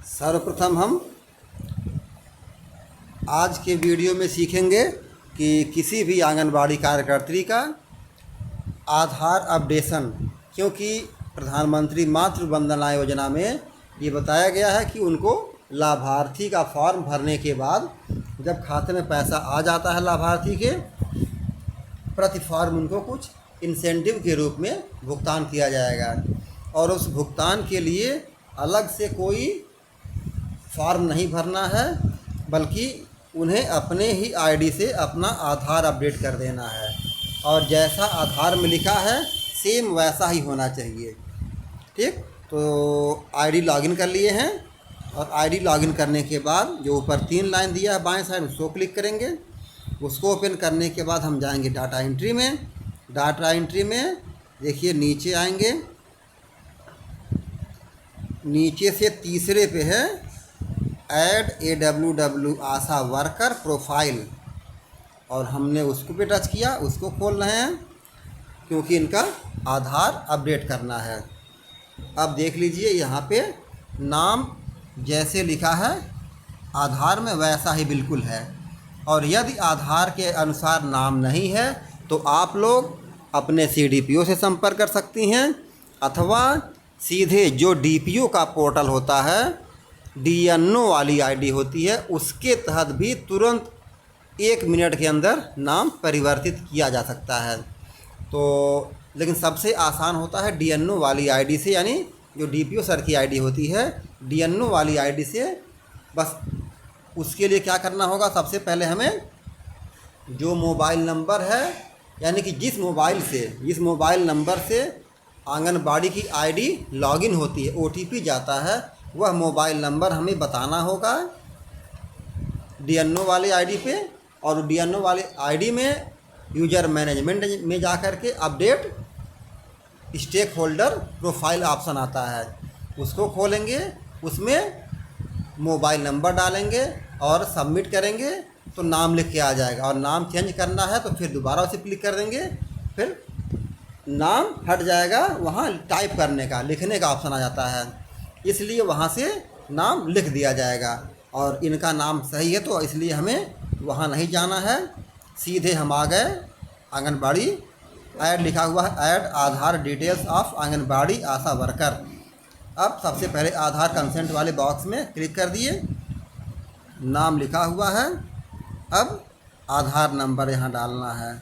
सर्वप्रथम हम आज के वीडियो में सीखेंगे कि किसी भी आंगनबाड़ी कार्यकर्त्री का आधार अपडेशन, क्योंकि प्रधानमंत्री मातृ वंदना योजना में ये बताया गया है कि उनको लाभार्थी का फॉर्म भरने के बाद जब खाते में पैसा आ जाता है लाभार्थी के, प्रति फॉर्म उनको कुछ इंसेंटिव के रूप में भुगतान किया जाएगा और उस भुगतान के लिए अलग से कोई फॉर्म नहीं भरना है, बल्कि उन्हें अपने ही आईडी से अपना आधार अपडेट कर देना है और जैसा आधार में लिखा है सेम वैसा ही होना चाहिए। ठीक, तो आईडी लॉगिन कर लिए हैं और आईडी लॉगिन करने के बाद जो ऊपर 3 लाइन दिया है बाएं साइड, उसको क्लिक करेंगे। उसको ओपन करने के बाद हम जाएंगे डाटा एंट्री में। डाटा एंट्री में देखिए नीचे आएंगे, नीचे से तीसरे पे है ऐड AWW आशा वर्कर प्रोफाइल और हमने उसको पे टच किया। उसको खोल रहे हैं क्योंकि इनका आधार अपडेट करना है। अब देख लीजिए यहाँ पे नाम जैसे लिखा है आधार में वैसा ही बिल्कुल है और यदि आधार के अनुसार नाम नहीं है तो आप लोग अपने CDPO से संपर्क कर सकती हैं अथवा सीधे जो DPO का पोर्टल होता है, DNO वाली आईडी होती है, उसके तहत भी तुरंत 1 मिनट के अंदर नाम परिवर्तित किया जा सकता है। तो लेकिन सबसे आसान होता है DNO वाली आईडी से, यानी जो DPO सर की आईडी होती है DNO वाली आईडी से। बस उसके लिए क्या करना होगा, सबसे पहले हमें जो मोबाइल नंबर है, यानी कि जिस मोबाइल नंबर से आंगनबाड़ी की आईडी लॉगिन होती है, OTP जाता है, वह मोबाइल नंबर हमें बताना होगा DNO वाले आईडी पे। और DNO वाले आईडी में यूज़र मैनेजमेंट में जा कर के update stakeholder profile option आता है, उसको खोलेंगे, उसमें मोबाइल नंबर डालेंगे और सबमिट करेंगे तो नाम लिख के आ जाएगा। और नाम चेंज करना है तो फिर दोबारा उसे क्लिक कर देंगे, फिर नाम हट जाएगा, वहाँ टाइप करने का, लिखने का ऑप्शन आ जाता है, इसलिए वहाँ से नाम लिख दिया जाएगा। और इनका नाम सही है तो इसलिए हमें वहाँ नहीं जाना है, सीधे हम आ गए आंगनबाड़ी। ऐड लिखा हुआ है, add Aadhaar details of anganwadi Asha worker. अब सबसे पहले आधार कंसेंट वाले बॉक्स में क्लिक कर दिए, नाम लिखा हुआ है, अब आधार नंबर यहाँ डालना है।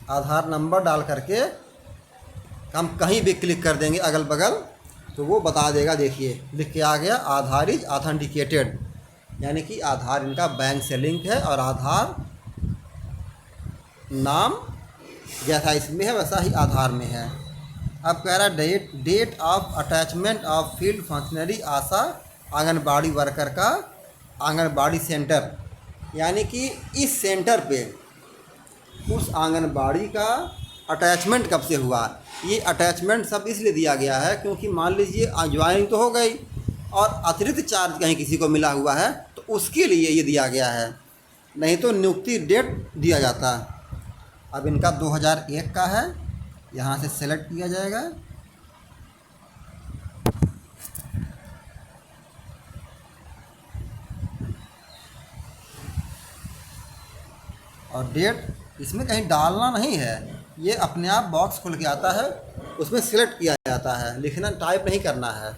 आधार नंबर डाल करके हम कहीं भी क्लिक कर देंगे अगल बगल तो वो बता देगा। देखिए लिख के आ गया आधार इज ऑथेंटिकेटेड, यानी कि आधार इनका बैंक से लिंक है और आधार नाम जैसा इसमें है वैसा ही आधार में है। अब कह रहा है date of attachment of field functionary ASHA anganwadi worker का आंगनबाड़ी सेंटर, यानी कि इस सेंटर पे उस आंगनबाड़ी का अटैचमेंट कब से हुआ। ये अटैचमेंट सब इसलिए दिया गया है क्योंकि मान लीजिए ज्वाइनिंग तो हो गई और अतिरिक्त चार्ज कहीं किसी को मिला हुआ है तो उसके लिए ये दिया गया है, नहीं तो नियुक्ति डेट दिया जाता। अब इनका 2001 का है, यहाँ से सेलेक्ट किया जाएगा और डेट इसमें कहीं डालना नहीं है, ये अपने आप बॉक्स खुल के आता है, उसमें सिलेक्ट किया जाता है, लिखना टाइप नहीं करना है।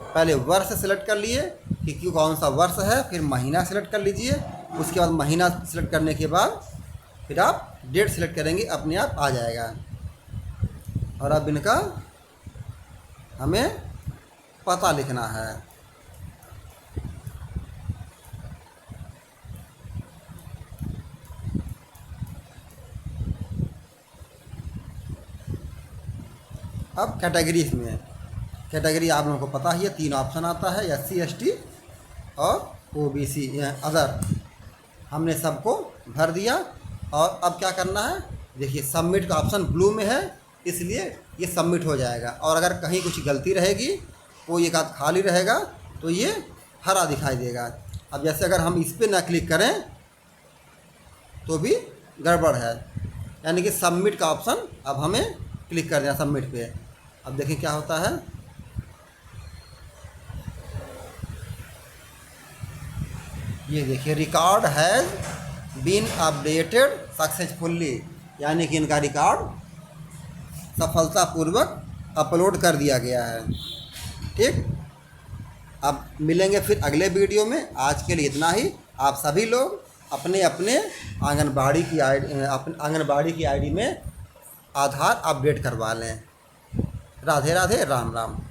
पहले वर्ष सेलेक्ट कर लिए कि क्यों कौन सा वर्ष है, फिर महीना सेलेक्ट कर लीजिए, उसके बाद महीना सेलेक्ट करने के बाद फिर आप डेट सेलेक्ट करेंगे, अपने आप आ जाएगा। और अब इनका हमें पता लिखना है। अब कैटेगरीज में, कैटेगरी आप लोगों को पता ही है, 3 ऑप्शन आता है, SC ST और OBC अदर। हमने सबको भर दिया और अब क्या करना है, देखिए सबमिट का ऑप्शन ब्लू में है, इसलिए ये सबमिट हो जाएगा। और अगर कहीं कुछ गलती रहेगी, कोई एक आध खाली रहेगा तो ये हरा दिखाई देगा। अब जैसे अगर हम इस पर ना क्लिक करें तो भी गड़बड़ है, यानी कि सबमिट का ऑप्शन अब हमें क्लिक कर देना सबमिट पे। अब देखें क्या होता है। ये देखिए record has been updated successfully, यानी कि इनका रिकॉर्ड सफलतापूर्वक अपलोड कर दिया गया है। ठीक, अब मिलेंगे फिर अगले वीडियो में। आज के लिए इतना ही। आप सभी लोग अपने अपने आंगनबाड़ी की आईडी में आधार अपडेट करवा लें। राधे राधे, राम राम।